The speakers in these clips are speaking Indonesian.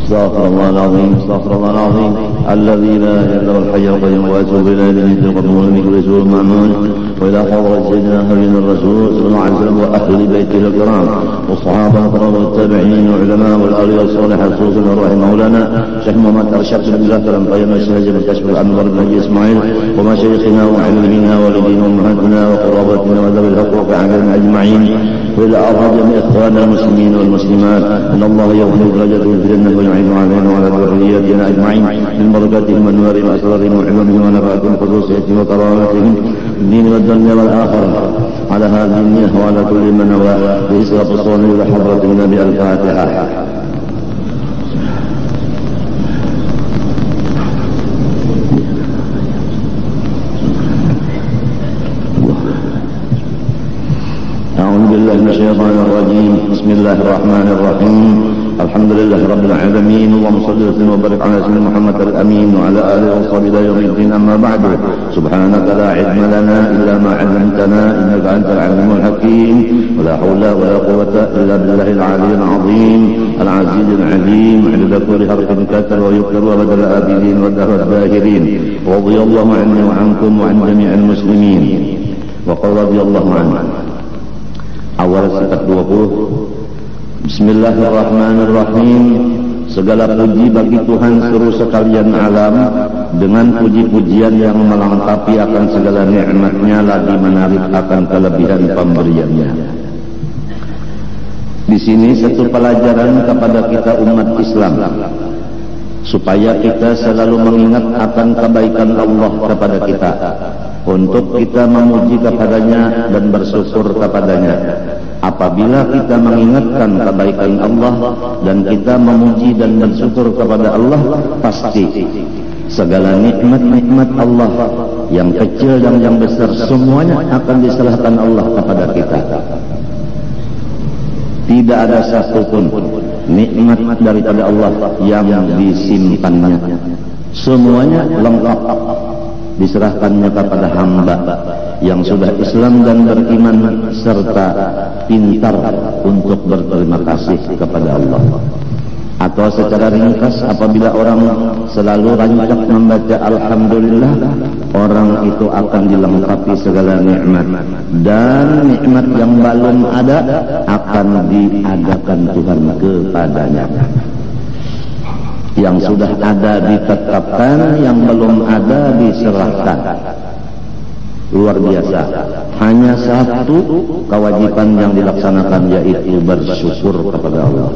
استغفر الله العظيم استغفر الله العظيم الذي لا اله الا هو الحي القيوم واتوب اليه من القبول من كل سوء مامون والى حضره سيدنا حبيبنا الرسول صلى الله عليه وسلم واهل بيته الكرام والصحابه الكرام والتابعين والعلماء والاولياء الصالحين خصوصا الروح مولانا شيخ محمد ارشد بن الله فلم قيم الشهج من كشف الانوار بن اسماعيل ومشايخنا وعلمنا والدينا وامهاتنا وقرابتنا وذوي الحقوق عنهم اجمعين والى ارحم جميع اخواننا المسلمين والمسلمات ان الله يغفر درجاتهم في الجنه ويعين علينا وعلى ذرياتنا اجمعين من بركاتهم وانوارهم واسرارهم وعلمهم ونفعتهم خصوصيتهم وكرامتهم الدين والدنيا والاخره على هذه النيه وعلى كل من نوى باسراف الصوم الى حضره النبي الفاتحه. أعوذ بالله من الشيطان الرجيم بسم الله الرحمن الرحيم الحمد لله رب العالمين اللهم صل وسلم وبارك على سيدنا محمد الأمين وعلى آله وصحبه إلى يوم الدين أما بعد سبحانك لا علم لنا إلا ما علمتنا إنك أنت العليم الحكيم ولا حول ولا قوة إلا بالله العلي العظيم العزيز العليم عدد كل حرف كثر ويكثر وبدل الآبدين والدهر الداهرين رضي الله عني وعنكم وعن جميع المسلمين وقال رضي الله عنه. Awal sekat 20. Bismillahirrahmanirrahim. Segala puji bagi Tuhan seluruh sekalian alam, dengan puji-pujian yang melengkapi akan segala nikmatnya, lagi menarik akan kelebihan pemberiannya. Di sini satu pelajaran kepada kita umat Islam, supaya kita selalu mengingat akan kebaikan Allah kepada kita, untuk kita memuji kepadanya dan bersyukur kepadanya. Apabila kita mengingatkan kebaikan Allah dan kita memuji dan bersyukur kepada Allah, pasti segala nikmat-nikmat Allah yang kecil dan yang besar semuanya akan diserahkan Allah kepada kita. Tidak ada satupun nikmat daripada Allah yang disimpannya. Semuanya lengkap diserahkannya kepada hamba yang sudah Islam dan beriman serta pintar untuk berterima kasih kepada Allah. Atau secara ringkas, apabila orang selalu rancak membaca Alhamdulillah, orang itu akan dilengkapi segala nikmat, dan nikmat yang belum ada akan diadakan Tuhan kepadanya. Yang sudah ada ditetapkan, yang belum ada diserahkan. Luar biasa. Hanya satu kewajiban yang dilaksanakan, yaitu bersyukur kepada Allah.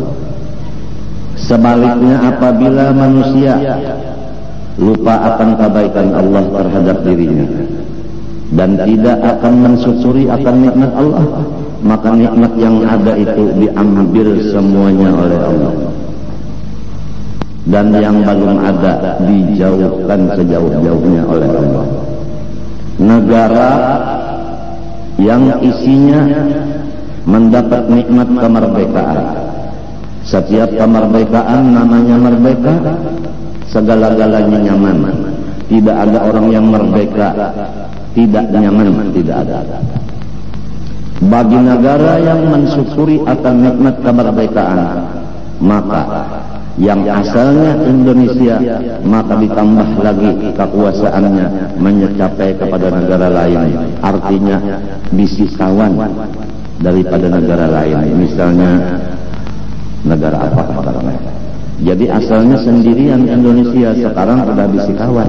Sebaliknya, apabila manusia lupa akan kebaikan Allah terhadap dirinya dan tidak akan mensyukuri akan nikmat Allah, maka nikmat yang ada itu diambil semuanya oleh Allah, dan yang belum ada dijauhkan sejauh-jauhnya oleh Allah. Negara yang isinya mendapat nikmat kemerdekaan, setiap kemerdekaan namanya merdeka, segala-galanya nyaman. Tidak ada orang yang merdeka tidak nyaman, tidak ada. Bagi negara yang mensyukuri akan nikmat kemerdekaan, maka yang asalnya Indonesia, maka ditambah lagi kekuasaannya mencapai kepada negara lain, artinya bisikawan daripada negara lain. Misalnya negara apa sekarang? Jadi asalnya sendirian Indonesia, sekarang sudah bisikawan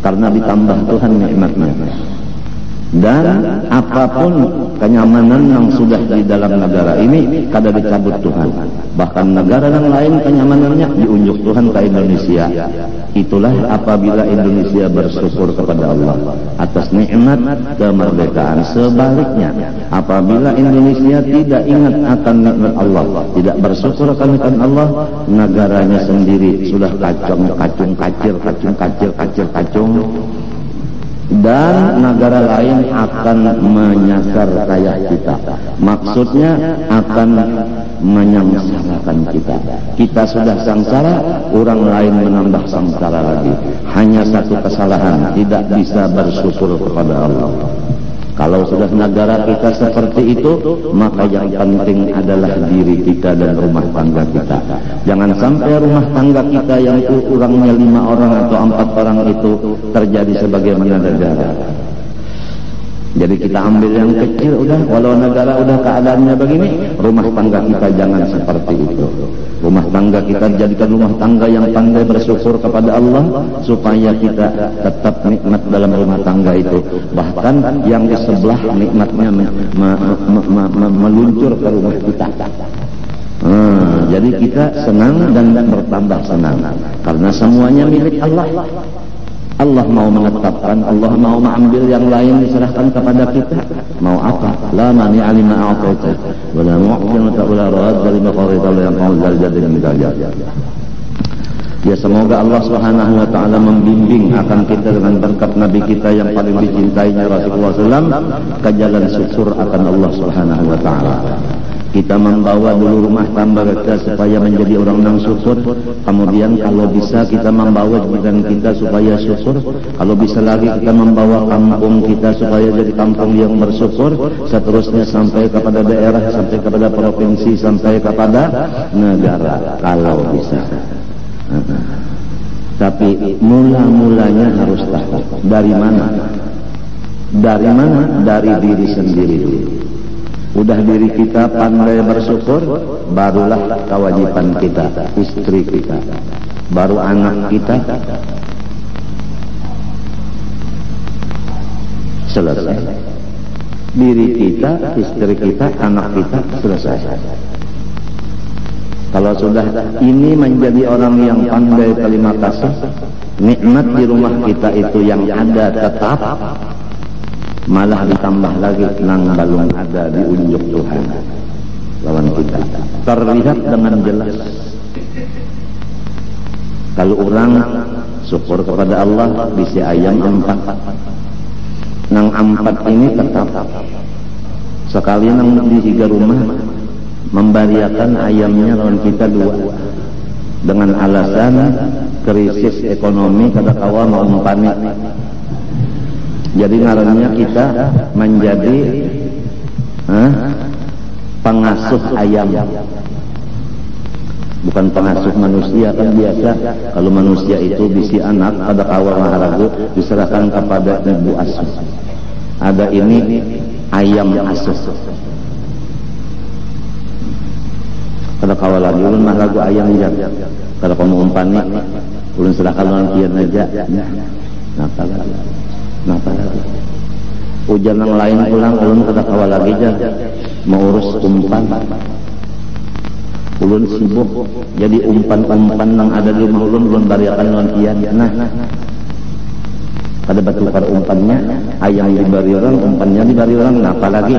karena ditambah Tuhan nikmatnya. Dan apapun kenyamanan yang sudah di dalam negara ini kada dicabut Tuhan. Bahkan negara yang lain kenyamanannya diunjuk Tuhan ke Indonesia. Itulah apabila Indonesia bersyukur kepada Allah atas nikmat kemerdekaan. Sebaliknya, apabila Indonesia tidak ingat akan nikmat Allah, tidak bersyukur akan nikmat Allah, negaranya sendiri sudah kacung, dan negara lain akan menyasar kayak kita. Maksudnya akan menyengsarakan kita. Kita sudah sengsara, orang lain menambah sengsara lagi. Hanya satu kesalahan, tidak bisa bersyukur kepada Allah. Kalau sudah negara kita seperti itu, maka yang penting adalah diri kita dan rumah tangga kita. Jangan sampai rumah tangga kita yang kurangnya 5 orang atau 4 orang itu terjadi sebagaimana negara. Jadi kita ambil yang kecil udah, walau negara udah keadaannya begini, rumah tangga kita jangan seperti itu. Rumah tangga kita jadikan rumah tangga yang pandai bersyukur kepada Allah, supaya kita tetap nikmat dalam rumah tangga itu. Bahkan yang di sebelah nikmatnya meluncur ke rumah kita. Jadi kita senang dan bertambah senang karena semuanya milik Allah. Allah mau menetapkan, Allah mau mengambil yang lain diserahkan kepada kita. Mau apa? La mani alima a'taita wa la mu'tin wa la radda lima qadaita wa yanqul zal jaddi min dajjal. Ya, semoga Allah Subhanahu wa taala membimbing akan kita dengan berkat Nabi kita yang paling dicintainya Rasulullah SAW ke jalan syukur akan Allah Subhanahu wa taala. Kita membawa dulu rumah tangga kita supaya menjadi orang yang syukur. Kemudian kalau bisa kita membawa jiran kita supaya syukur. Kalau bisa lagi kita membawa kampung kita supaya jadi kampung yang bersyukur. Seterusnya sampai kepada daerah, sampai kepada provinsi, sampai kepada negara kalau bisa. Tapi mula-mulanya harus tahu dari mana? Dari mana? Dari diri sendiri dulu. Udah diri kita pandai bersyukur, barulah kewajiban kita, istri kita, baru anak kita, selesai. Diri kita, istri kita, anak kita, selesai. Kalau sudah ini menjadi orang yang pandai terima kasih, nikmat di rumah kita itu yang ada tetap, malah ditambah lagi nang balung ada di unjuk Tuhan lawan kita, terlihat dengan jelas. Kalau orang syukur kepada Allah bisi ayam 4, nang 4 ini tetap sekali nang di 3 rumah membariakan ayamnya lawan kita 2 dengan alasan krisis ekonomi kada kawa mau panik. Jadi ngarannya kita menjadi pengasuh ayam, bukan pengasuh manusia. Kan biasa kalau manusia itu bisi anak pada kawal maharagu diserahkan kepada ibu asuh. Ada ini ayam asuh. Pada kawal lagi ulun maharagu ayam jam. Kalau kamu umpani ulun serahkan lawan kian aja. Napa lagi? Hujan yang lain pulang, ulun kada kawal lagi aja mau urus umpan. Ulun sibuk jadi umpan-umpan yang ada di rumah ulun bariakan lawan kian. Nah, kada bertukar umpannya, ayam dibari orang, umpannya dibari orang, napa lagi?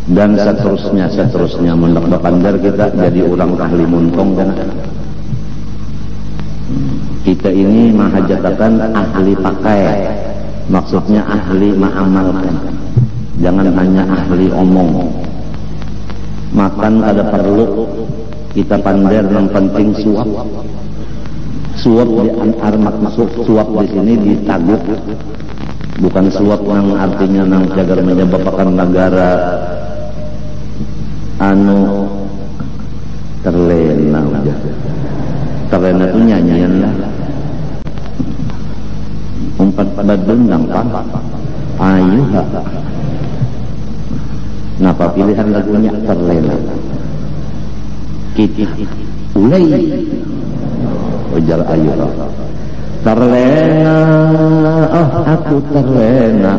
Dan seterusnya mendak-dakandar kita jadi orang ahli muntong kan. Kita ini mahajatakan ahli pakai, maksudnya ahli mengamalkan, jangan hanya ahli omong. Makan ada perlu kita pandai, yang penting suap. Suap di armat masuk, suap di sini ditaguk, bukan suap yang artinya nang jagar menyebabkan negara terlena aja. Terlena itu nyanyian lah. Umpan pada dendang pak, ayo ha. Napa pilihan lagunya terlena? Kita ulai ujar ayo ha. Terlena, oh aku terlena.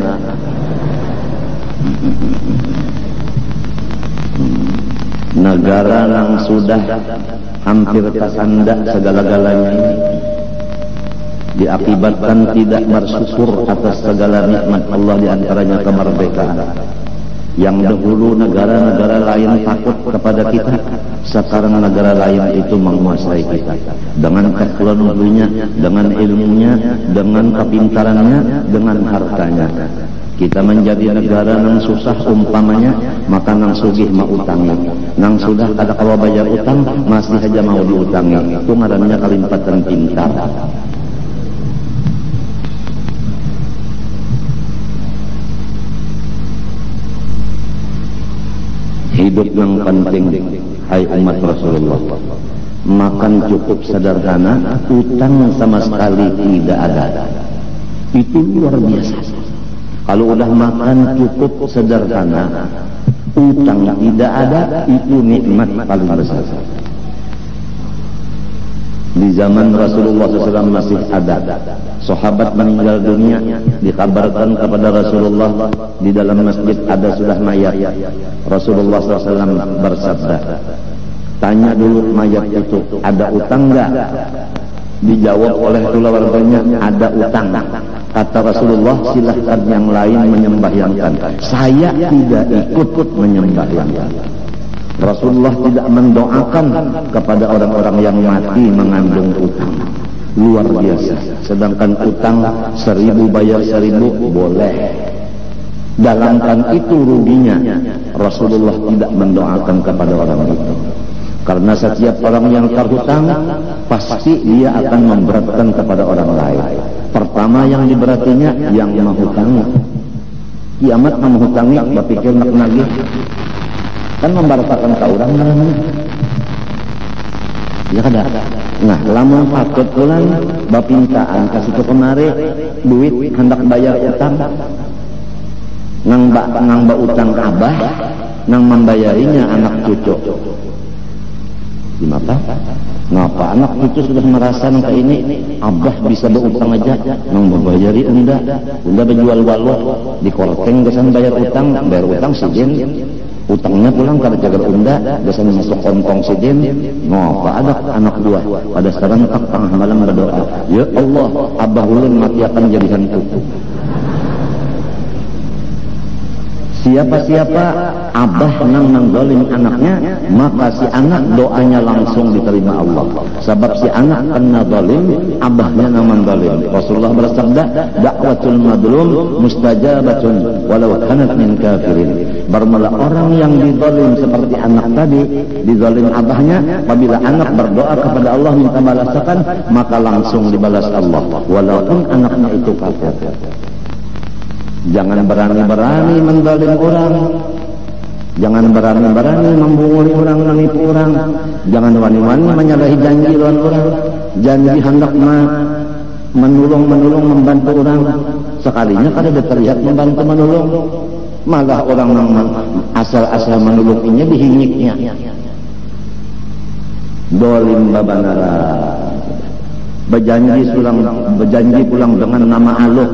Negara yang sudah hampir tersandak segala-galanya ini diakibatkan tidak bersyukur atas segala nikmat Allah, diantaranya kemerdekaan. Yang dahulu negara-negara lain takut kepada kita, sekarang negara lain itu menguasai kita dengan teknologinya, dengan ilmunya, dengan kepintarannya, dengan hartanya. Kita menjadi negara yang susah umpamanya, maka nang sugih mau utangi, nang sudah kada kawa bayar utang masih saja mau diutangi. Itu ngarannya kalimpatan pintar. hidup yang penting, hai umat Rasulullah. Makan cukup sederhana, utang sama sekali tidak ada. Itu luar biasa. Kalau udah makan cukup sederhana, utang tidak ada, itu nikmat paling besar. Di zaman Rasulullah SAW masih ada sahabat meninggal dunia, dikabarkan kepada Rasulullah di dalam masjid ada sudah mayat. Rasulullah SAW bersabda, tanya dulu mayat itu ada utang enggak? Dijawab oleh keluarganya ada utang. Kata Rasulullah, silahkan yang lain menyembahyangkan, saya tidak ikut menyembahyangkan. Rasulullah tidak mendoakan kepada orang-orang yang mati mengandung utang. Luar biasa. Sedangkan utang 1000 bayar 1000 boleh. Dalamkan itu ruginya. Rasulullah tidak mendoakan kepada orang itu. Karena setiap orang yang terhutang pasti dia akan memberatkan kepada orang lain. Pertama yang diberatinya yang menghutangi. Kiamat menghutangi, berpikir nak nagih. Kan membaratakan ke orang namanya. Ya kada. Nah, lamun patut pulang bapintaan kasih ke kemari duit hendak bayar utang. Nang ba utang abah, nang membayarinya anak cucu. Gimana? Ngapa anak cucu sudah merasa nang ini abah bisa berutang aja, nang membayari unda berjual walau di korteng gesan bayar utang sejen. Utangnya pulang karena jaga unda, biasanya masuk kontong sejen. Ngapa ada anak dua pada serentak tengah malam berdoa, ya Allah, abah ulun mati akan jadi hantu. Siapa-siapa abah nang mengzalim anaknya, maka si anak doanya langsung diterima Allah. Sebab si anak kena zalim, abahnya nang mengzalim. Rasulullah bersabda, da'watul madlum mustajabatun walau kanat min kafirin. Bermula orang yang dizalim seperti anak tadi, dizalim abahnya, apabila anak berdoa kepada Allah minta balasan, maka langsung dibalas Allah walaupun anaknya itu kafir. Jangan berani-berani menzalim orang. Jangan berani-berani membunguli orang, menipu orang. Jangan wani-wani menyalahi janji lawan orang. Janji hendak menolong, membantu orang. Sekalinya kada terlihat membantu menolong. Malah orang asal-asal menolongnya dihinyiknya. Dolim babanara. Berjanji pulang dengan nama Allah.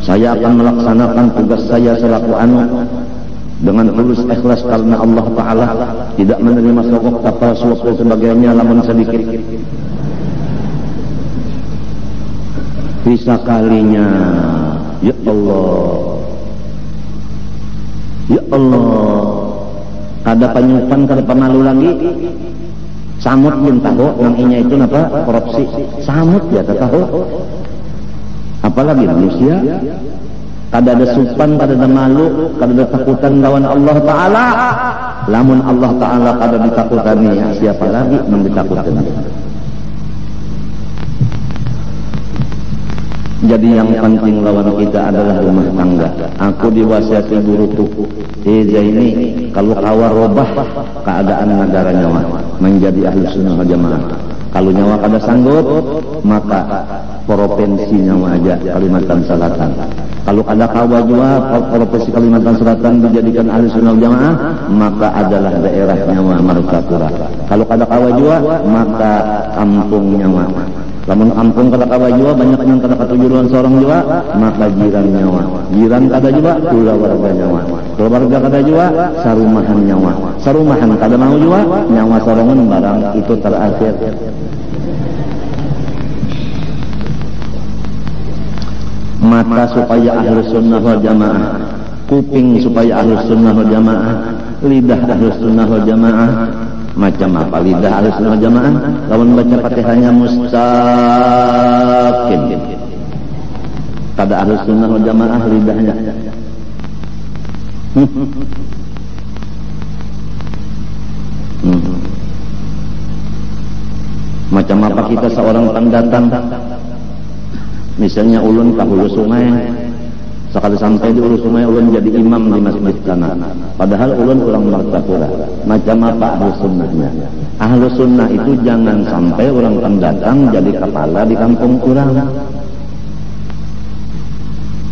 Saya akan melaksanakan tugas saya selaku anak dengan tulus ikhlas karena Allah Ta'ala, tidak menerima sogok tapa suap dan sebagainya lamun sedikit. Bisa kalinya, ya Allah, ya Allah, kada penyupan, kada pemalu lagi. Samut yang tahu, yang inya itu apa? Korupsi. Samut ya tahu. Apalagi manusia, kada ada supan, kada ada malu, kada ada takutan lawan Allah Ta'ala. Lamun Allah Ta'ala kada ditakutani, siapa lagi yang ditakutkan? Jadi yang penting lawan kita adalah rumah tangga. Aku diwasiati guruku, ini kalau kawar robah keadaan negara nyawa menjadi ahli sunnah wal jamaah. Kalau nyawa kada sanggup, maka provinsi nyawa aja Kalimantan Selatan. Kalau ada kawa jua provinsi Kalimantan Selatan dijadikan ahli sunnah wal jamaah, maka adalah daerah nyawa Martapura. Kalau ada kawa jua, maka kampung nyawa. Lamun kampung kada kawa jua, banyak yang kada katujuan seorang jua, maka jiran nyawa. Jiran kada jua, keluarga nyawa. Keluarga kada jua, sarumahan nyawa. Sarumahan kada mau jua, nyawa sorongan barang itu terakhir. Mata supaya ahlus sunnah wal jamaah, kuping supaya ahlus sunnah wal jamaah, lidah ahlus sunnah wal jamaah. Macam apa lidah ahlus sunnah wal jamaah? Lawan baca Fatihahnya mustaqim. Kada ahlus sunnah wal jamaah lidahnya. Macam apa kita seorang pendatang? Misalnya ulun ke hulu sungai, Sekali sampai di Ulu Sungai ulun jadi imam di masjid sana. Padahal ulun kurang martapura. Macam apa ahlu sunnahnya? Ahlu sunnah itu jangan sampai orang pendatang jadi kepala di kampung kurang.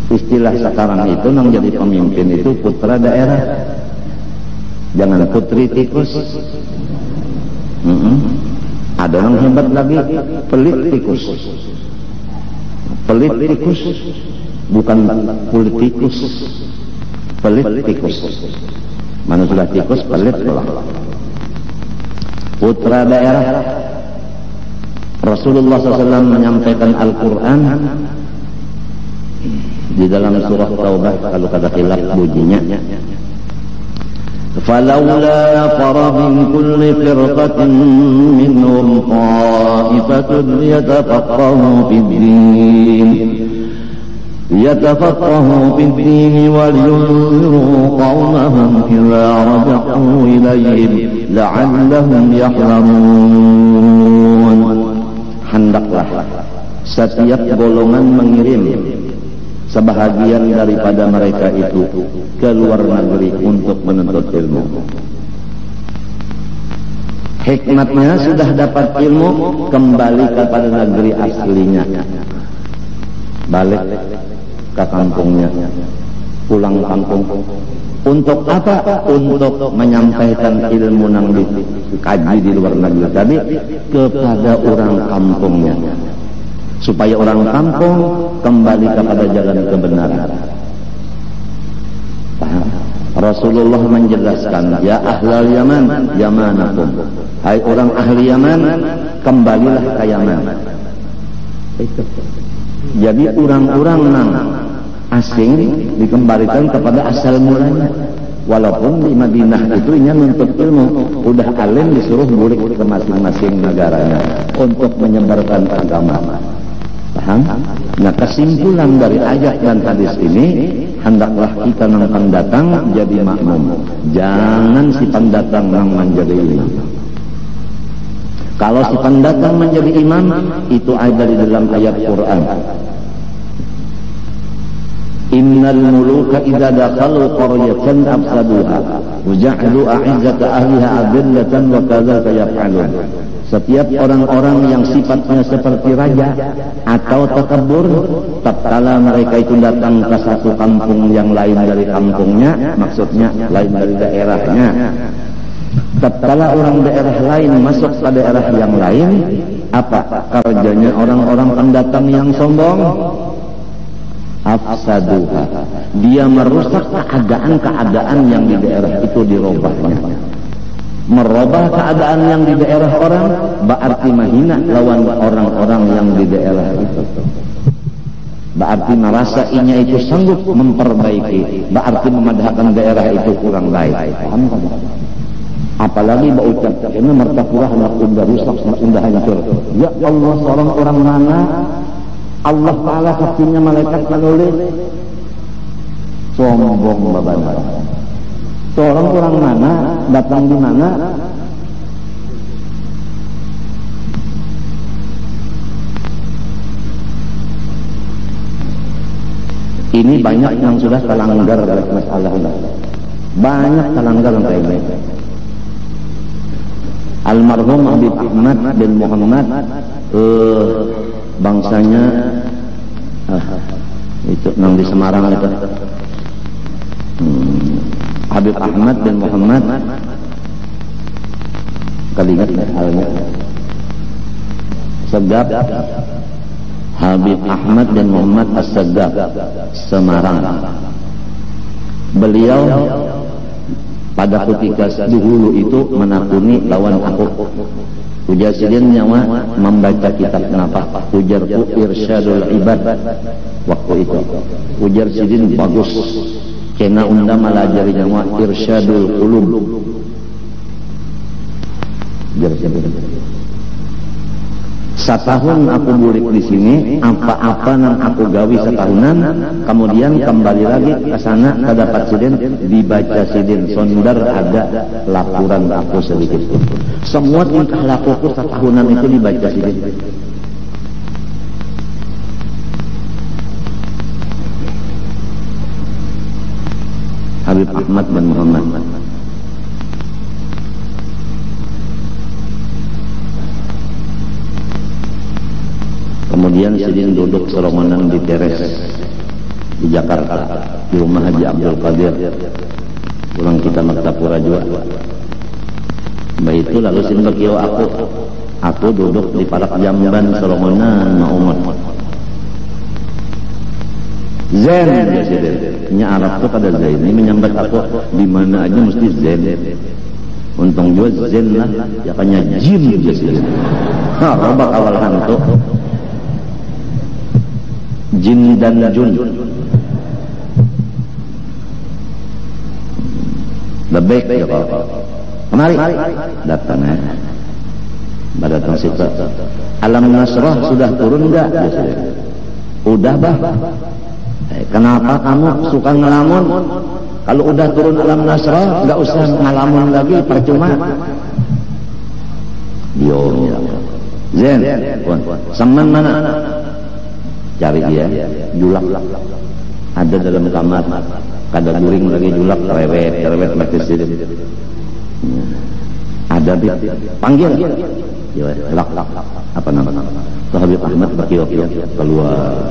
Istilah sekarang itu nang jadi pemimpin itu putra daerah. Jangan putri tikus. Ada yang hebat lagi, pelit tikus. Pelit tikus, bukan politikus. Pelit tikus. Mana sudah tikus, pelit pula. Putra daerah. Rasulullah SAW menyampaikan Al-Quran di dalam surah Taubah, kalau kata khilaf bunyinya, فَلَوْلَا نَفَرَ مِنْ كُلِّ فِرْقَةٍ مِّنْهُمْ طَائِفَةٌ يَتَفَقَّهُوا فِي الدِّينِ وَلْيُنذِرُوا قَوْمَهُمْ إِذَا رَجَعُوا إِلَيْهِمْ لَعَلَّهُمْ يَحْذَرُونَ. Hendaklah setiap golongan mengirim sebahagian daripada mereka itu ke luar negeri untuk menuntut ilmu. Hikmatnya sudah dapat ilmu, kembali kepada negeri aslinya, balik ke kampungnya, pulang kampung. Untuk apa? Untuk menyampaikan ilmu yang dikaji di luar negeri tadi kepada orang kampungnya, supaya orang kampung kembali kepada jalan kebenaran. Paham? Rasulullah menjelaskan, ya ahlal Yaman, Yamanakum. Hai orang ahli Yaman, kembalilah ke Yaman. Jadi orang-orang nang asing dikembalikan kepada asal mulanya. Walaupun di Madinah itu inya nuntut ilmu, udah alim disuruh balik ke masing-masing negaranya untuk menyebarkan agama. Paham? Nah, kesimpulan dari ayat dan hadis ini, hendaklah kita yang pendatang jadi makmum, jangan si pendatang yang menjadi imam. Kalau si pendatang menjadi imam, itu ada di dalam ayat Quran. Innal muluka idza dakhalu qaryatan afsaduha wa ja'alu a'izzata ahliha adillatan wa kadzalika yaf'alun. Setiap orang-orang yang sifatnya seperti raja atau takabur, tatkala mereka itu datang ke satu kampung yang lain dari kampungnya, maksudnya lain dari daerahnya, tatkala orang daerah lain masuk ke daerah yang lain, apa kerjanya orang-orang pendatang yang sombong? Afsaduha, dia merusak keadaan-keadaan yang di daerah itu, dirobahnya. Merubah keadaan yang di daerah orang berarti menghina lawan orang-orang yang di daerah itu. Berarti merasa inya itu sanggup memperbaiki, berarti memadahkan daerah itu kurang baik. Paham kan? Apalagi berucap, karena martapura hendak udah rusak, udah hancur. Ya Allah, seorang orang mana Allah Ta'ala saksinya malaikat menulis sombong babana. Seorang orang mana datang di mana, ini banyak yang sudah terlanggar dalam masalah ini. Banyak terlanggar kayak ini. Almarhum Habib Ahmad bin Muhammad, bangsanya itu nang di Semarang itu. Habib Ahmad bin Muhammad, kalimat halnya Segap, Habib Ahmad bin Muhammad As-Segap, Semarang. Beliau pada ketika dahulu itu menakuni lawan aku. Ujar sidin nyawa membaca kitab napa? Ujarku Irsyadul Ibad waktu itu. Ujar sidin bagus. Kena undang malajari nyawa Irsyadul Qulub. Ujar sidin. Setahun aku burik di sini, apa-apa nang aku gawi setahunan, kemudian kembali lagi ke sana, kedapat sidin, dibaca sidin, sondar ada laporan aku sedikit. Semua tingkah lakuku setahunan itu dibaca sidin. Ahmad dan Muhammad. Kemudian Sidin duduk serombongan di teres di Jakarta, di rumah Haji Abdul Qadir. Pulang kita Maktapura juga. Baik itu lalu Sidin berkiau aku duduk di parak jamban serombongan Ma'umad. Zen ya Sidin. Nya Arab tuh pada Zen. Ini menyambat aku di mana aja mesti Zen. Untung juga Zen lah, ya kanya jin ya Sidin. Nah, robak awal hantu. Jin dan jun. Lebih ya kau. Kemari datang ya. Datang situ. Alam Nasrah sudah turun enggak? Udah bah. Kenapa kamu suka ngelamun? Kalau udah turun Alam Nasrah, enggak usah ngelamun lagi, percuma. Yo. Zen, semen mana? Cari dia, julak ada dalam kamar, kada guring lagi julak, cerewet mati sini. Ada dia, panggil, lak, apa nama? Tuh Habib Ahmad berkiok keluar,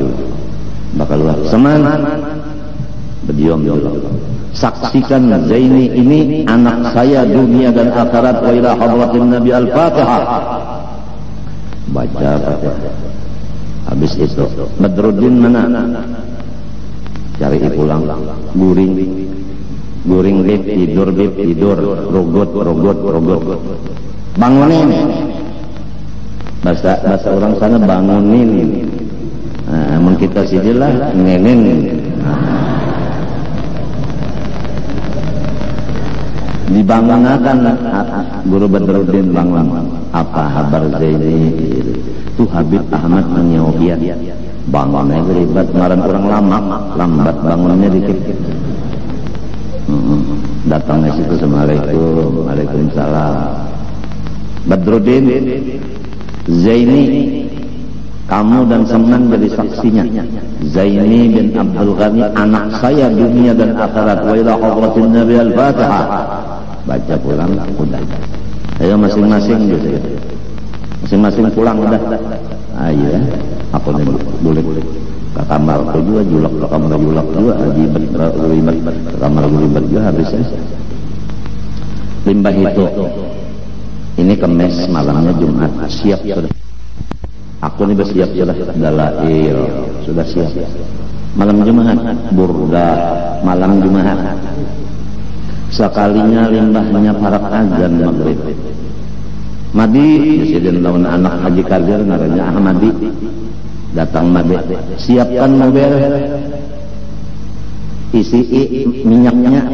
bakal keluar. Seman, berdiam julak. Saksikan Zaini ini anak saya dunia dan akhirat wa ila hadratin Nabi Al-Fatihah. Baca Fatihah. Habis itu Badruddin mana? Cari pulang. Guring bib tidur. Rogot. Bangunin. Bahasa orang sana bangunin. Nah, kita sidilah ngenin. Dibangunkan Guru Badruddin bangun. Apa kabar Zaini? Itu Habib Ahmad menyobiat bangunnya ribet, kemarin orang lambat bangunnya dikit. Datangnya situ, Assalamualaikum, Waalaikumsalam. Badruddin, Zaini, kamu dan Seman jadi saksinya. Zaini bin Abdul Ghani anak saya dunia dan akhirat wa ila hadratin Nabi Al-Fatihah. Baca pulang udah. Ayo masing-masing gitu. Masing-masing pulang udah. Ayo ya. Aku nih boleh ke kamar aku juga julak, ke kamar julak juga ribet ke kamar ribet juga habisnya. Limbah itu. Ini Kemis malamnya Jumat. Siap sudah. Aku nih bersiap sudah dalail. Sudah siap. Malam Jumat burda, malam Jumat. Sekalinya limbahnya para azan maghrib. Madi, Presiden lawan anak Haji Kadir namanya Ahmadi. Datang Madi, siapkan mobil, isi minyaknya,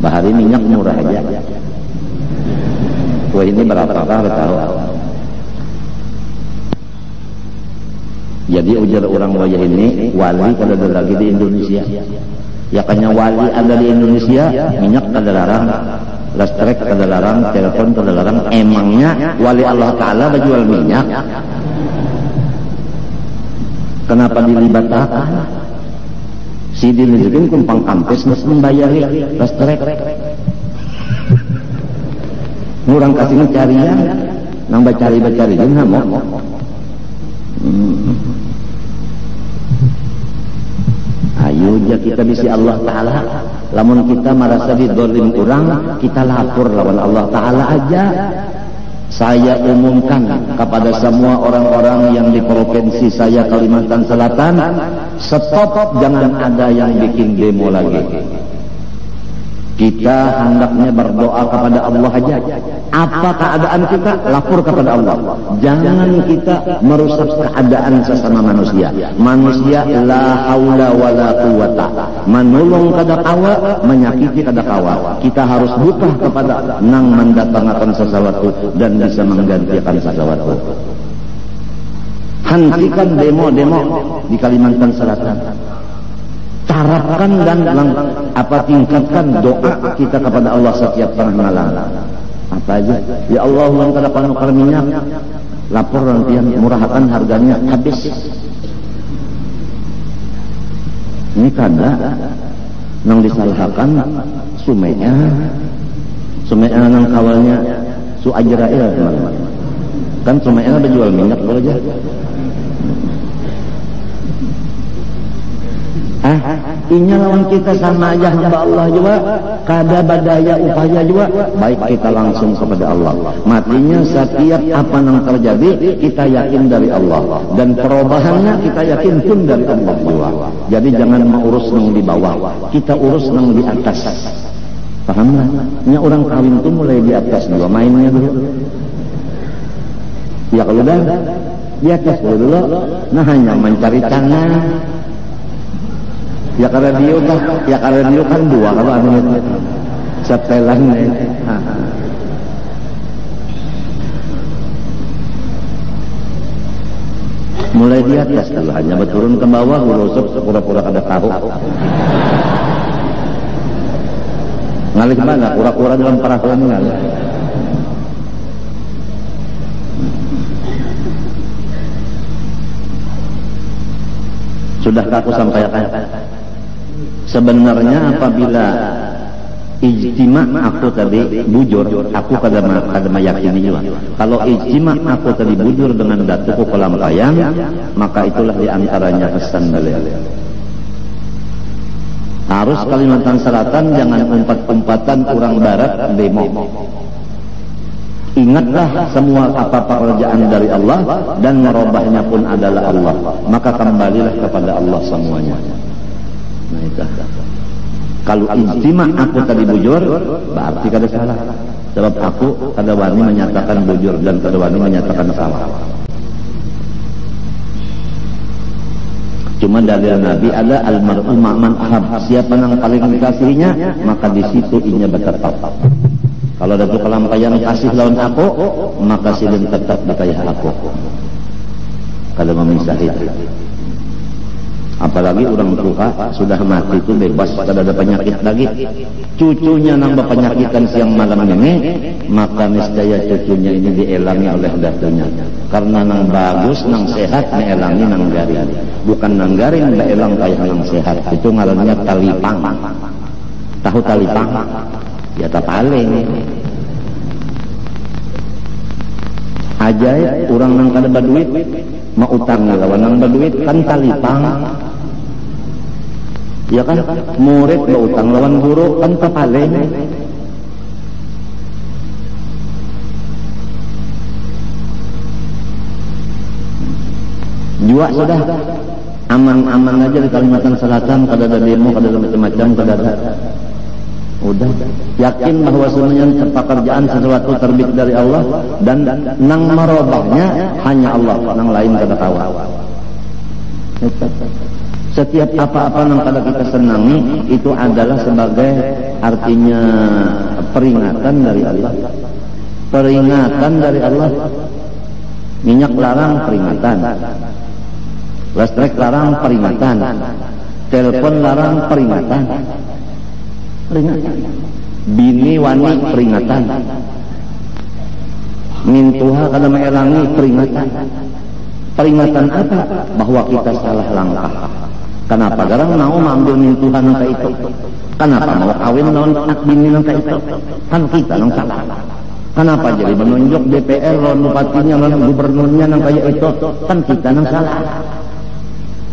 bahari minyak murah aja. Wah ini berapa tahu? Jadi ujar orang wajah ini wali kada ada lagi di Indonesia. Ya kanya wali ada di Indonesia, minyak kada larang. Listrik kada larang, telepon kada larang. Emangnya wali Allah Ta'ala berjual minyak? Kenapa dilibatkan? Si dilibatkan kumpang kampus mesti membayari listrik. Ngurang kasih carian, nang bacari jangan mau. Ayo ja kita bisi Allah Ta'ala. Lamun kita merasa didolim kurang, kita lapor lawan Allah Ta'ala aja. Saya umumkan kepada semua orang-orang yang di provinsi saya Kalimantan Selatan, stop, jangan ada yang bikin demo lagi. Kita hendaknya berdoa kepada Allah aja. Apa keadaan kita, lapor kepada Allah. Jangan kita merusak keadaan sesama manusia. Manusia la haula wala quwata. Menolong kada kawa, menyakiti kada kawa. Kita harus buka kepada nang mendatangkan sesuatu dan bisa menggantikan sesuatu. Hentikan demo-demo di Kalimantan Selatan. Tarapkan dan tingkatkan doa kita kepada Allah setiap tengah malam. Apa aja? Ya Allah, ulang kada panukar minyak. Lapor nantian murahkan harganya habis. Ini kada. nang disalahkan Sume'ah nang awalnya Su Ajrail kan Sume'ah berjual minyak boleh aja. Inya lawan kita sama aja hamba Allah juga, kada badaya upaya juga, baik kita langsung kepada Allah. Matinya setiap apa yang terjadi kita yakin dari Allah, dan perubahannya kita yakin pun dari Allah juga. Jadi jangan mengurus nang di bawah, kita urus nang di atas. Paham nggak? Nya orang kawin tuh mulai di atas dua mainnya dulu. Ya kalau dah di atas dulu, nah hanya mencari tanah. Ya karena dia kan dua kalau anu setelan mulai di atas dulu, hanya berturun ke bawah urusuk pura-pura kada tahu ngalih mana kura-kura dalam perahuan ngalih. Sudah aku sampaikan. Sebenarnya apabila ijtima aku tadi bujur, aku kada meyakini juga. Kalau ijtima aku tadi bujur dengan datuku pelampaian, maka itulah diantaranya pesan beliau. Harus Kalimantan Selatan jangan umpat-umpatan orang barat demo. Ingatlah semua apa pekerjaan dari Allah dan merubahnya pun adalah Allah. Maka kembalilah kepada Allah semuanya. Nah itu. Kalau ijtima aku tadi bujur, berarti kada salah. Sebab aku kada wani menyatakan bujur dan kada wani menyatakan salah. Cuma dalil Nabi ada almar'u ma'man ahab. Siapa yang paling dikasihinya, maka di situ inya bertetap. Kalau ada kelampaian kasih lawan aku, maka silin tetap dikayah aku. Kalau memisah itu. Apalagi orang tua sudah mati itu bebas, tidak ada penyakit lagi. Cucunya nambah penyakitan siang malam ini, maka niscaya cucunya ini dielangi oleh datunya. Karena nang bagus, nang sehat, dielangi nang garing. Bukan nang garing, dielang kayak nang sehat. Itu ngarannya talipang. Tahu talipang? Ya tapaling. Ajaib orang nang kada baduit mau utang lawan nang baduit kan talipang. Ya kan murid mau utang lawan guru kan tapaling. Jua sudah aman-aman aja di Kalimantan Selatan, kada ada demo, kada ada macam-macam, kada ada. Udah yakin bahwa semuanya pekerjaan sesuatu terbit dari Allah dan nang merubahnya hanya Allah, nang lain kada tahu. Setiap apa-apa yang kada kita senangi itu adalah sebagai artinya peringatan dari Allah. Peringatan dari Allah. Minyak larang peringatan. Listrik larang peringatan. Telepon larang peringatan. Peringatan. Bini wani peringatan. Mintuha kada maelangi peringatan. Peringatan apa? Bahwa kita salah langkah. Kenapa? Garang mau ambil mintuhan nangka itu. Kenapa mau kawin lawan anak bini nangka itu? Kan kita nang salah. Kenapa jadi menunjuk DPR lawan bupatinya lawan gubernurnya nang kaya itu? Kan kita nang salah.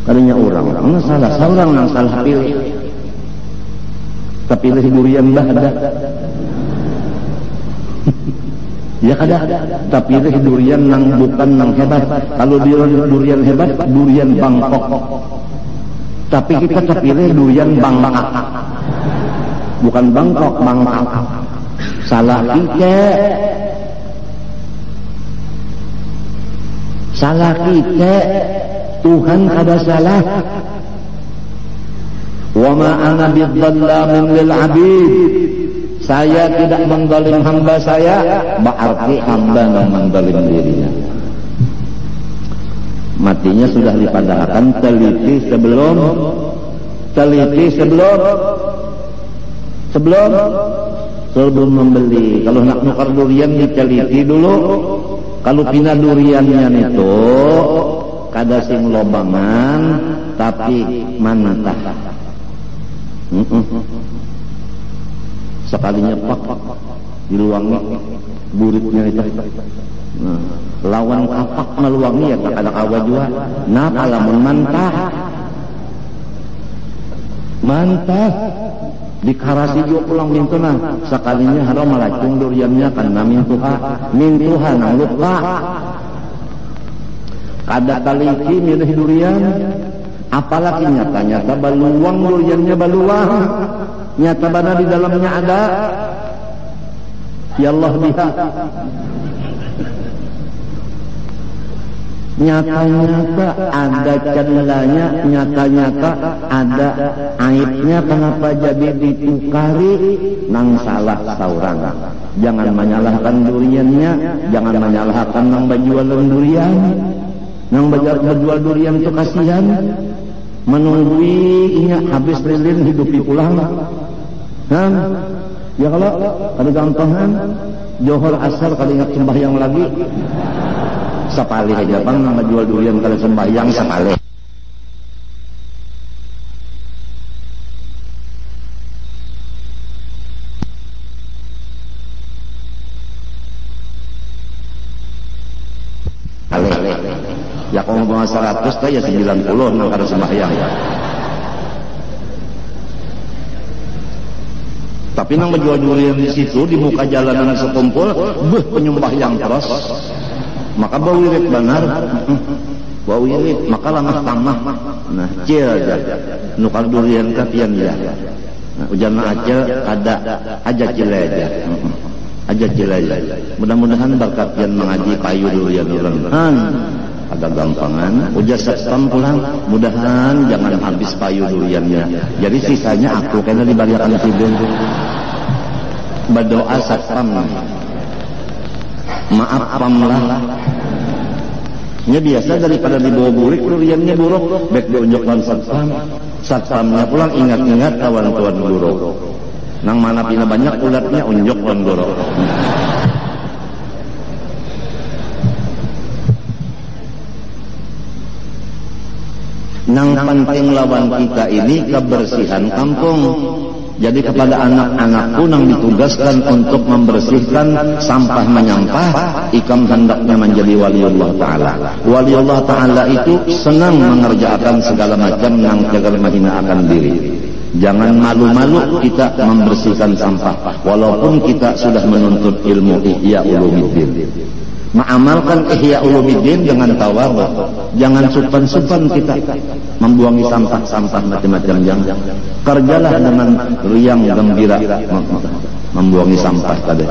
Kalinya orang nang salah, seorang nang salah pilih. Kepilih durian dah ada. Ya kada, tapi durian nang bukan nang hebat. Kalau durian hebat, durian Bangkok. Tapi kita terpilih durian Bangkok. Bukan Bangkok, Bangkok. Salah kita. Salah kita. Tuhan kada salah. Wa ma ana bidzallamin lil 'abid. Saya tidak menzalim hamba saya, berarti hamba yang menzalim dirinya. Matinya sudah dipadahkan, teliti sebelum membeli. Kalau nak nukar durian diteliti dulu. Kalau pina duriannya itu kada sing lobangan tapi mantah. Sekalinya pak diluangi buritnya itu. Nah, lawan kapak meluangi ya tak ada kawa juga. Nah kalamun mantah dikarasi juga pulang mintuna sekalinya haram malacung duriannya karena mintuha nang lupa kada kaliki milih durian apalagi nyata baluang duriannya baluang nyata bana di dalamnya ada ya Allah biha nyata-nyata ada cenderanya, nyata-nyata ada aibnya. Kenapa jadi ditukari? Nang salah saurang. Jangan menyalahkan duriannya, jangan menyalahkan nang berjualan durian. Nang berjual durian itu kasihan, menungguinya habis lilin hidupi pulang. Ya kalau ada gampangan johor asar kali ingat sembahyang lagi. Sapali aja bang nama jual durian kalau sembahyang sapali. Ya kalau mau 100 kayak 90 nang kada sembahyang. Tapi nang menjual durian di situ di muka jalanan sekumpul, penyembah yang terus. Maka bau wirid benar, bau wirid, maka lama tamah. Nah, cil aja, nukar durian katian ya. Nah, ujanna acil ada aja cil aja, Mudah-mudahan berkat yang mengaji payu durian orang. Ada gampangan, ujar setam pulang, mudahan jangan habis payu duriannya. Jadi sisanya aku kena dibariakan tidur. Berdoa setam. Maaf pamlah. Nya biasa daripada dibawa burik duriannya buruk, baik diunjukkan satpamnya pulang ingat-ingat kawan tuan guru. Nang mana pina banyak ulatnya unjuk tuan guru. Nang penting lawan kita ini kebersihan kampung. Jadi kepada anak-anakku yang ditugaskan untuk membersihkan sampah menyampah, ikam hendaknya menjadi waliullah ta'ala. Waliullah ta'ala itu senang mengerjakan segala macam yang jaga menghinakan diri. Jangan malu-malu kita membersihkan sampah, walaupun kita sudah menuntut ilmu Ihya Ulumuddin. Mengamalkan Ihya Ulumuddin dengan tawadhu. Jangan supan-supan kita membuangi sampah-sampah macam-macam yang kerjalah dengan riang gembira membuangi sampah tadi.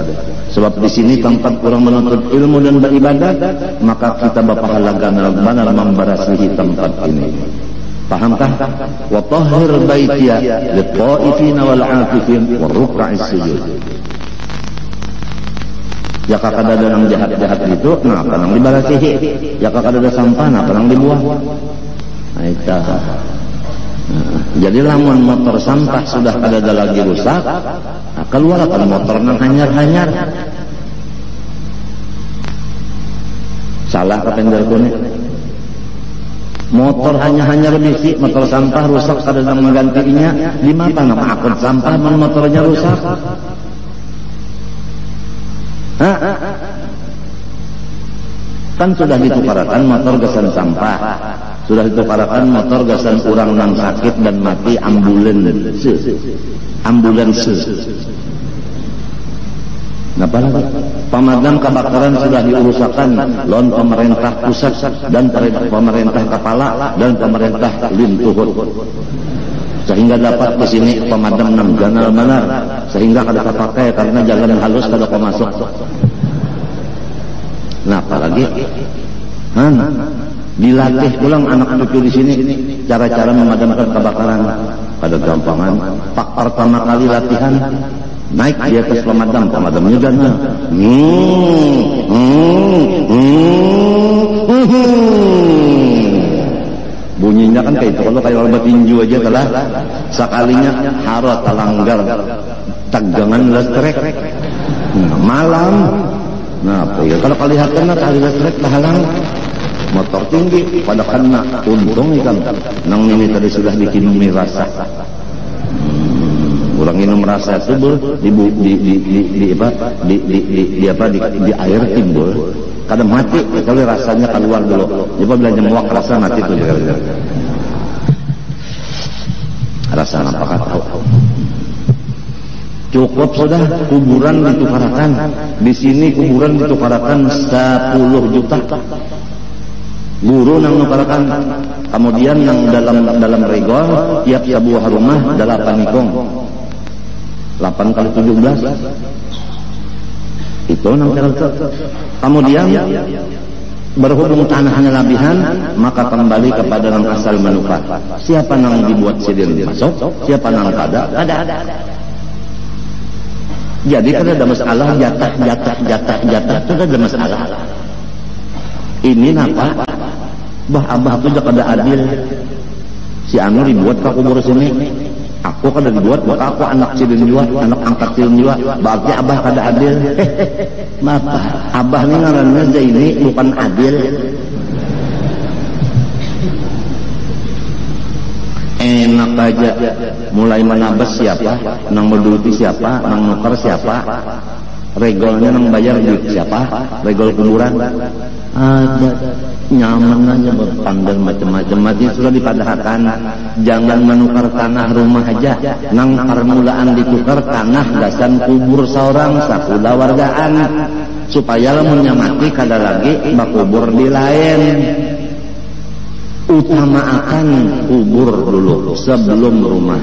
Sebab di sini tempat orang menuntut ilmu dan beribadah, maka kita berpahala benar memberasihi tempat ini. Pahamkah? Wa tahhir baitiya lit-ta'ifina wal 'akifin wa ruk'is sujud. Ya kakak ada yang jahat-jahat itu, nah kanang dibarasihi. Ya kakak ada sampah, nah kanang dibuang. Nah, itu. Jadi lamun motor sampah sudah kada ada lagi rusak, nah, keluar akan motor nang hanyar-hanyar. Salah kapender kuning. Motor hanya-hanyar bisi, motor sampah rusak kada nang menggantinya. Di mana nama akun sampah motornya rusak? Kan sudah ditukarkan motor gasan sampah, sudah ditukarkan motor gasan orang nang sakit dan mati ambulans. Nah, pemadam kebakaran sudah diurusakan lawan pemerintah pusat dan pemerintah kepala dan pemerintah lintuhut. Sehingga dapat ke sini pemadam nang ganal benar, sehingga kada pakai karena jalan halus kada masuk. Nah, apalagi dilatih pulang anak cucu di sini cara-cara memadamkan kebakaran. Kada gampangan. Pak pertama kali latihan naik di atas pemadamnya gana. Bunyinya kan kayak itu. Kalau kayak obat tinju aja telah sekalinya harus langgar tegangan listrik malam. Nah, kalau kelihatan tali listrik tahalang motor tinggi pada kena untung ikan nang ini tadi sudah dikinumi rasa. Orang minum rasa timbul di air timbul. Kadang mati kalau rasanya keluar dulu. Coba belanja muak rasa mati itu juga. Rasa apakah tahu? Cukup sudah kuburan ditukarakan. Di sini kuburan ditukarakan 10 juta. Guru nang nukarakan. Kemudian yang dalam regol tiap sebuah rumah 8 ikong. 8 kali 17. Itu nang cerita. Kemudian berhubung tanahnya labihan, maka kembali kepada nang asal menukar. Siapa nang dibuat sidin masuk, siapa nang kada. Jadi kan ada masalah jatah itu ada masalah. Ini napa? Abah itu kada adil. Si anu dibuat ke kubur sini. Aku kada dibuat, maka aku anak sidin juga, anak angkat sidin juga. Berarti abah kada adil. Mapa? Abah ini ngarannya ini bukan adil. Enak aja. Mulai menabas siapa, nang menduti siapa, nang nuker siapa, regolnya nang bayar duit siapa, regol kuburan. Ada nyaman aja berpandang macam-macam. Mati sudah dipadahkan. Jangan menukar tanah rumah aja. Nang permulaan ditukar tanah dasan kubur seorang sakula wargaan. Supaya lamunnya mati kada lagi bakubur di lain. Utamakan kubur dulu sebelum rumah.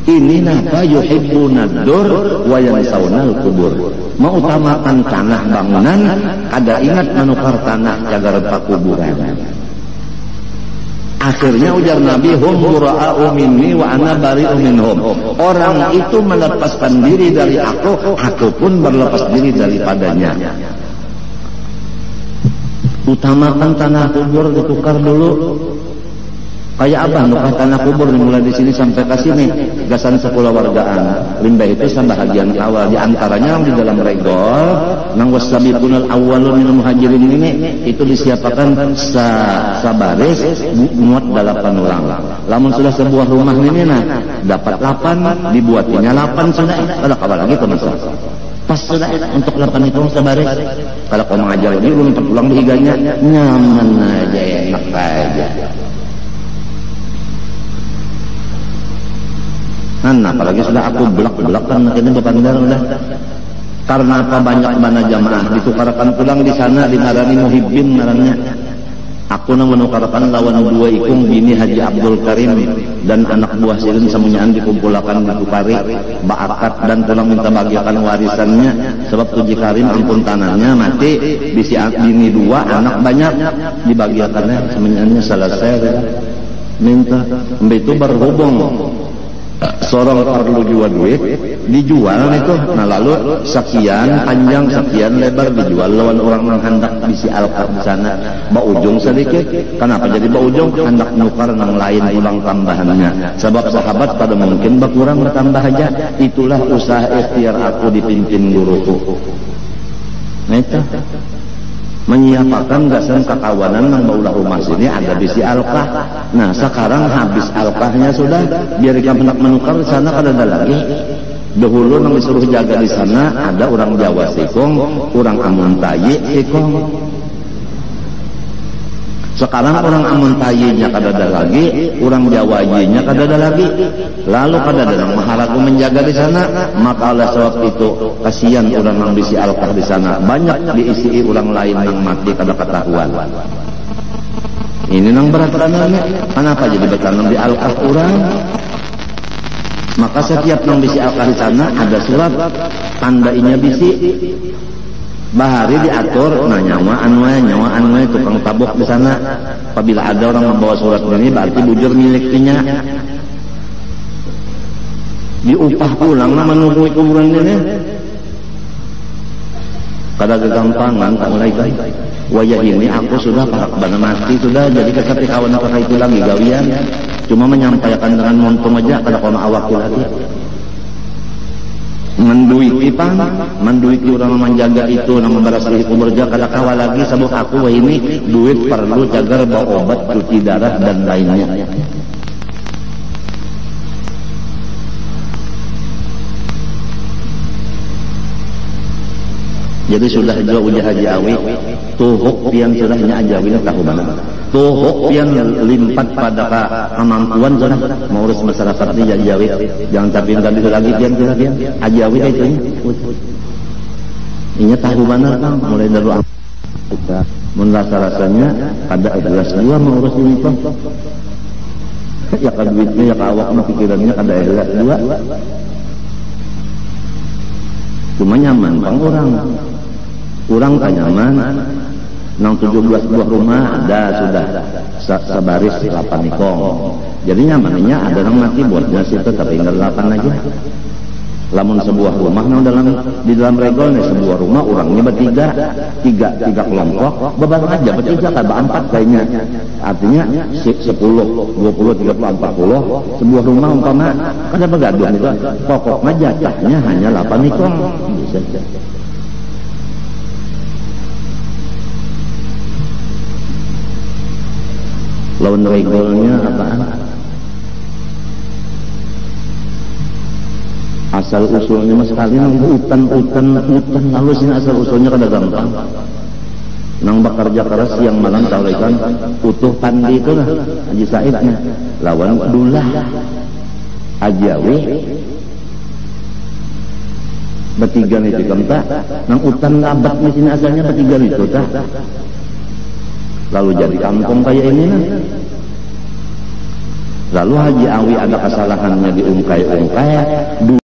Ini napa yuhibbuna dur wa yansawnal kubur. Mengutamakan tanah bangunan, kada ingat menukar tanah jagar pakuburan. Akhirnya ujar Nabi, hum bura'u minni wa ana bari'u minhum. Orang itu melepaskan diri dari aku pun berlepas diri daripadanya. Utamakan tanah kubur ditukar dulu. Kayak abah nukar tanah kubur mulai di sini sampai ke sini gasan 10 wargaan. Limbah itu bahagian awal di antaranya di dalam regol nang wasabiqunal awwalun minal muhajirin ini itu disiapkan sabaris muat 8 orang. Lamun sudah sebuah rumah ini dapat 8 dibuatinya 8 sudah. Ada kabar lagi teman saya. Pas sudah untuk 8 itu sabaris. Kalau kau mengajar ini belum pulang di higanya nyaman aja, enak aja. Apalagi sudah aku belak-belakan ini berpandar udah. Karena apa banyak mana jamaah ditukarkan pulang di sana dinarani muhibbin ngarannya. Aku nang menukarkan lawan 2 ikung bini Haji Abdul Karim dan anak buah silin semuanya dikumpulkan di Kupari baakat dan pulang minta bagiakan warisannya sebab Tuji Karim ampun tanahnya mati bisi bini 2 anak banyak dibagiakannya semuanya selesai minta itu berhubung seorang perlu jual duit dijual itu lalu sekian panjang sekian lebar dijual lawan orang yang hendak bisi alkar di sana baujung sedikit. Kenapa jadi baujung? Hendak nukar nang lain ulang tambahannya sebab sahabat pada mungkin berkurang bertambah aja. Itulah usaha ikhtiar aku dipimpin guruku itu menyiapkan gasan kekawanan yang baulah rumah sini ada bisi alkah. Nah sekarang habis alkahnya sudah biar kamu hendak menukar di sana kada ada lagi. Dahulu yang disuruh jaga di sana ada orang Jawa sikong, orang Amun Tayi sikong. Sekarang orang Amun Tayinya kada ada lagi, orang Jawa-nya kada ada lagi. Lalu kada ada yang maharagu menjaga di sana, maka oleh sebab itu kasihan orang yang bisi alkah di sana. Banyak diisi orang lain yang mati kada ketahuan. Ini nang berat rananya. Kenapa jadi betanam di alkah orang? Maka setiap nang bisi alkah di sana ada surat tandainya bisi. Bahari diatur, nyawa anwe tukang tabuk di sana. Apabila ada orang membawa surat ini, berarti bujur miliknya. Diupah pulang, menunggu kuburan ini. Kada kegampangan, tak mulai kan. Wajah ini aku sudah parak bana mati sudah, jadi ketika kawan aku itu lagi gawian. Cuma menyampaikan dengan montum aja, kada kau awakil lagi. Menduiti orang menjaga itu nama barasih kubur jaga kada kawal lagi sabuk aku ini duit perlu jaga bawa obat cuci darah dan lainnya. Jadi sudah jauh Haji Awi tuhuk pian sudahnya ajawi tahu mana tuhuk pian limpat pada kemampuan sudah mengurus masyarakat ini ajawi jangan tapi tadi lagi pian sudah pian ajawi itu ini tahu mana Kang mulai dari kita merasa-rasanya ada ikhlas dua mengurus ini Kang ya kan duitnya ya awaknya pikirannya ada ikhlas dua cuma nyaman Kang kurang tak nyaman nang 17 buah rumah ada sudah sebaris 8 ikong jadi nyamannya ada yang mati buatnya situ tapi tinggal 8 aja lamun sebuah rumah nang di dalam regolnya sebuah rumah orangnya bertiga tiga kelompok bebareng aja bertiga kata 4 kayaknya artinya 10 20 30 40 sebuah rumah umpama kada begaduh itu pokoknya jatahnya hanya 8 ikong bisa lawan regolnya apaan? Asal usulnya mas sekali nang hutan lalu sini asal usulnya kada gampang. Nang bekerja keras siang malam taurikan utuh pandi itu lah Haji Saidnya lawan dulah ajawi bertiga nih dikamta nang hutan labat di sini asalnya bertiga itu tah. Lalu jadi kampung kayak ini nah. Lalu Haji Awi ada kesalahannya diungkai-ungkai